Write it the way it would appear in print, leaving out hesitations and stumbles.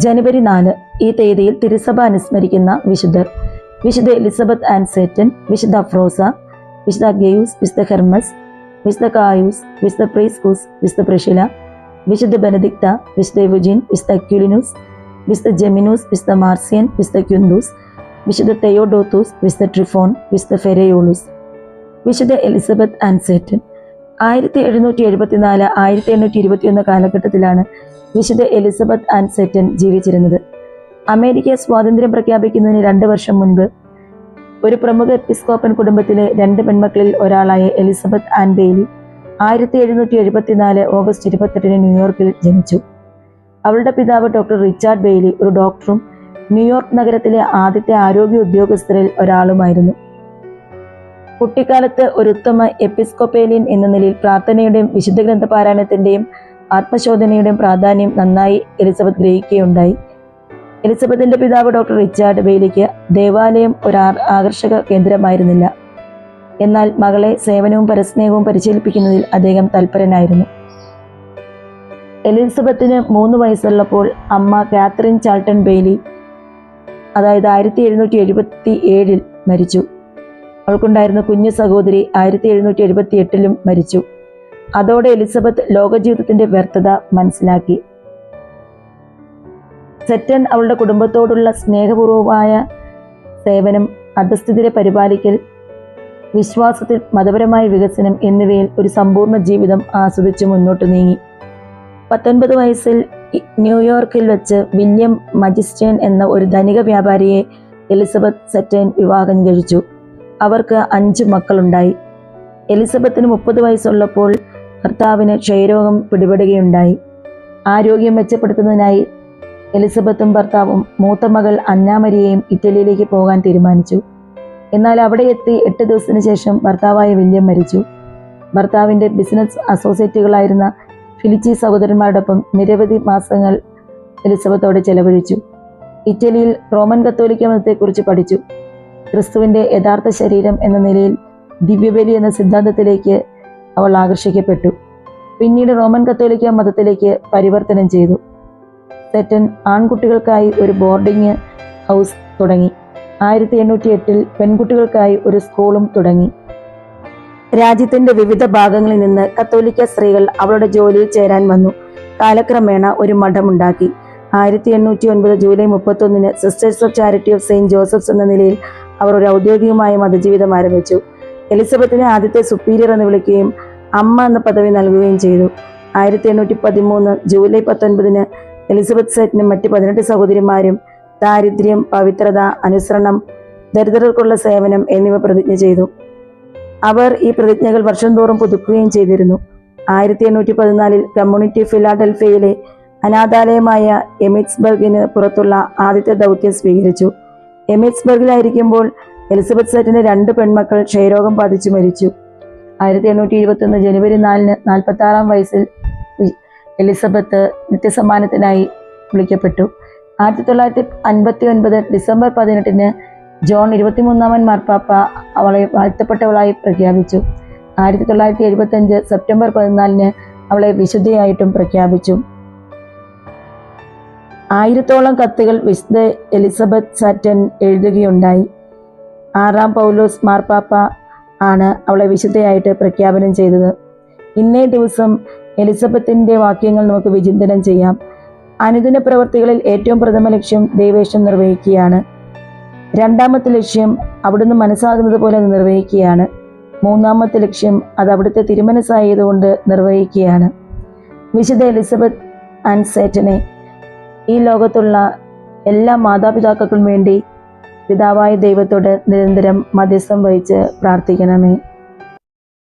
ജനുവരി 4 ഈ തീയതിയിൽ തിരുസഭ അനുസ്മരിക്കുന്ന വിശുദ്ധർ: വിശുദ്ധ എലിസബത്ത് ആൻഡ് സേറ്റൻ, വിശുദ്ധ അഫ്രോസ, വിശുദ്ധ ഗെയൂസ്, വിശുദ്ധ ഹെർമസ്, വിശുദ്ധ കായൂസ്, വിശുദ്ധ പ്രീസ്കൂസ്, വിശുദ്ധ പ്രിഷില, വിശുദ്ധ ബെനദിക്ത, വിശുദ്ധ എവുജിൻ, വിശുദ്ധ അക്യുലിനൂസ്, വിശുദ്ധ ജെമിനൂസ്, വിശുദ്ധ മാർസിയൻ, വിശുദ്ധ ക്യുന്തൂസ്, വിശുദ്ധ തെയോഡോത്തൂസ്, വിശുദ്ധ ട്രിഫോൺ, വിശുദ്ധ ഫെരയോളൂസ്. വിശുദ്ധ എലിസബത്ത് ആൻഡ് സേറ്റൻ 1774-1821 കാലഘട്ടത്തിലാണ് വിശുദ്ധ എലിസബത്ത് ആൻഡ് സേറ്റൻ ജീവിച്ചിരുന്നത്. അമേരിക്ക സ്വാതന്ത്ര്യം പ്രഖ്യാപിക്കുന്നതിന് 2 വർഷം മുൻപ് ഒരു പ്രമുഖ എപ്പിസ്കോപ്പൻ കുടുംബത്തിലെ 2 പെൺമക്കളിൽ ഒരാളായ എലിസബത്ത് ആൻ ബെയ്ലി 1774 ഓഗസ്റ്റ് 28 ന്യൂയോർക്കിൽ ജനിച്ചു. അവളുടെ പിതാവ് ഡോക്ടർ റിച്ചാർഡ് ബെയ്ലി ഒരു ഡോക്ടറും ന്യൂയോർക്ക് നഗരത്തിലെ ആദ്യത്തെ ആരോഗ്യ ഉദ്യോഗസ്ഥരിൽ ഒരാളുമായിരുന്നു. കുട്ടിക്കാലത്ത് ഒരു ഉത്തമ എപ്പിസ്കോപ്പേലിയൻ എന്ന നിലയിൽ പ്രാർത്ഥനയുടെയും വിശുദ്ധ ഗ്രന്ഥപാരായണത്തിൻ്റെയും ആത്മശോധനയുടെയും പ്രാധാന്യം നന്നായി എലിസബത്ത് ഗ്രഹിക്കുകയുണ്ടായി. എലിസബത്തിന്റെ പിതാവ് ഡോക്ടർ റിച്ചാർഡ് ബെയ്ലിക്ക് ദേവാലയം ഒരു ആകർഷക കേന്ദ്രമായിരുന്നില്ല. എന്നാൽ മകളെ സേവനവും പരസ്നേഹവും പരിശീലിപ്പിക്കുന്നതിൽ അദ്ദേഹം തൽപരനായിരുന്നു. എലിസബത്തിന് 3 വയസ്സുള്ളപ്പോൾ അമ്മ കാത്തറിൻ ചാൾട്ടൺ ബെയ്ലി 1777 മരിച്ചു. അവൾക്കുണ്ടായിരുന്ന കുഞ്ഞു സഹോദരി 1778 മരിച്ചു. അതോടെ എലിസബത്ത് ലോകജീവിതത്തിന്റെ വ്യർത്ഥത മനസ്സിലാക്കി. സെറ്റൻ അവളുടെ കുടുംബത്തോടുള്ള സ്നേഹപൂർവമായ സേവനം, അധസ്ഥിതരെ പരിപാലിക്കൽ, വിശ്വാസത്തിൽ മതപരമായ വികസനം എന്നിവയിൽ ഒരു സമ്പൂർണ്ണ ജീവിതം ആസ്വദിച്ച് മുന്നോട്ട് നീങ്ങി. 19 വയസ്സിൽ ന്യൂയോർക്കിൽ വെച്ച് വില്യം മജിസ്റ്റേൻ എന്ന ഒരു ധനിക വ്യാപാരിയെ എലിസബത്ത് സെറ്റൻ വിവാഹം കഴിച്ചു. അവർക്ക് 5 മക്കളുണ്ടായി. എലിസബത്തിന് 30 വയസ്സുള്ളപ്പോൾ ഭർത്താവിന് ക്ഷയരോഗം പിടിപെടുകയുണ്ടായി. ആരോഗ്യം മെച്ചപ്പെടുത്തുന്നതിനായി എലിസബത്തും ഭർത്താവും മൂത്ത മകൾ അന്നാമരിയയും ഇറ്റലിയിലേക്ക് പോകാൻ തീരുമാനിച്ചു. എന്നാൽ അവിടെ എത്തി 8 ദിവസത്തിന് ശേഷം ഭർത്താവായ വില്യം മരിച്ചു. ഭർത്താവിൻ്റെ ബിസിനസ് അസോസിയേറ്റുകളായിരുന്ന ഫിലിച്ചി സഹോദരന്മാരോടൊപ്പം നിരവധി മാസങ്ങൾ എലിസബത്തോടെ ചെലവഴിച്ചു. ഇറ്റലിയിൽ റോമൻ കത്തോലിക്ക മതത്തെക്കുറിച്ച് പഠിച്ചു. ക്രിസ്തുവിൻ്റെ യഥാർത്ഥ ശരീരം എന്ന നിലയിൽ ദിവ്യബലി എന്ന സിദ്ധാന്തത്തിലേക്ക് അവൾ ആകർഷിക്കപ്പെട്ടു. പിന്നീട് റോമൻ കത്തോലിക്ക മതത്തിലേക്ക് പരിവർത്തനം ചെയ്തു. സെറ്റൻ ആൺകുട്ടികൾക്കായി ഒരു ബോർഡിംഗ് ഹൗസ് തുടങ്ങി. 1808 പെൺകുട്ടികൾക്കായി ഒരു സ്കൂളും തുടങ്ങി. രാജ്യത്തിന്റെ വിവിധ ഭാഗങ്ങളിൽ നിന്ന് കത്തോലിക്ക സ്ത്രീകൾ അവളുടെ ജോലിയിൽ ചേരാൻ വന്നു. കാലക്രമേണ ഒരു മഠമുണ്ടാക്കി. 1809 July 31 sisters of charity of Saint Joseph's എന്ന നിലയിൽ അവർ ഒരു ഔദ്യോഗികമായ മതജീവിതം ആരംഭിച്ചു. എലിസബത്തിനെ ആദ്യത്തെ സുപ്പീരിയർ എന്ന് വിളിക്കുകയും അമ്മ എന്ന പദവി നൽകുകയും ചെയ്തു. 1813 ജൂലൈ 19 എലിസബത്ത് സെറ്റനും മറ്റ് 18 സഹോദരിമാരും ദാരിദ്ര്യം, പവിത്രത, അനുസരണം, ദരിദ്രർക്കുള്ള സേവനം എന്നിവ പ്രതിജ്ഞ ചെയ്തു. അവർ ഈ പ്രതിജ്ഞകൾ വർഷം തോറും പുതുക്കുകയും ചെയ്തിരുന്നു. 1814 കമ്മ്യൂണിറ്റി ഫിലാഡൽഫിയയിലെ അനാഥാലയമായ എമിറ്റ്സ്ബർഗിന് പുറത്തുള്ള ആദ്യത്തെ ദൗത്യം സ്വീകരിച്ചു. എമിറ്റ്സ്ബർഗിലായിരിക്കുമ്പോൾ എലിസബത്ത് സെറ്റന്റെ 2 പെൺമക്കൾ ക്ഷയരോഗം ബാധിച്ചു മരിച്ചു. 1821 ജനുവരി 4 46-ാം വയസ്സിൽ എലിസബത്ത് നിത്യസമ്മാനത്തിനായി വിളിക്കപ്പെട്ടു. 1959 ഡിസംബർ 18 ജോൺ 23-ാമൻ മാർപ്പാപ്പ അവളെ വാഴ്ത്തപ്പെട്ടവളായി പ്രഖ്യാപിച്ചു. 1975 സെപ്റ്റംബർ 14 അവളെ വിശുദ്ധയായിട്ടും പ്രഖ്യാപിച്ചു. 1000-ഓളം കത്തുകൾ വിശുദ്ധ എലിസബത്ത് സെറ്റൻ എഴുതുകയുണ്ടായി. 6-ാം പൗലോസ് മാർപ്പാപ്പ ആണ് അവളെ വിശുദ്ധയായിട്ട് പ്രഖ്യാപനം ചെയ്തത്. ഇന്നേ ദിവസം എലിസബത്തിന്റെ വാക്യങ്ങൾ നമുക്ക് വിചിന്തനം ചെയ്യാം. അനുദിന പ്രവർത്തികളിൽ ഏറ്റവും പ്രഥമ ലക്ഷ്യം ദൈവേഷ്ടം നിർവഹിക്കുകയാണ്. 2ാമത്തെ ലക്ഷ്യം അവിടുന്ന് മനസ്സാകുന്നത് പോലെ നിർവഹിക്കുകയാണ്. 3ാമത്തെ ലക്ഷ്യം അത് അവിടുത്തെ തിരുമനസ്സായതുകൊണ്ട് നിർവഹിക്കുകയാണ്. വിശുദ്ധ എലിസബത്ത് ആൻഡ് സേറ്റനെ ഈ ലോകത്തുള്ള എല്ലാ മാതാപിതാക്കൾക്കും വേണ്ടി പിതാവായ ദൈവത്തോട് നിരന്തരം മധ്യസ്ഥം വഹിച്ച് പ്രാർത്ഥിക്കണമേ.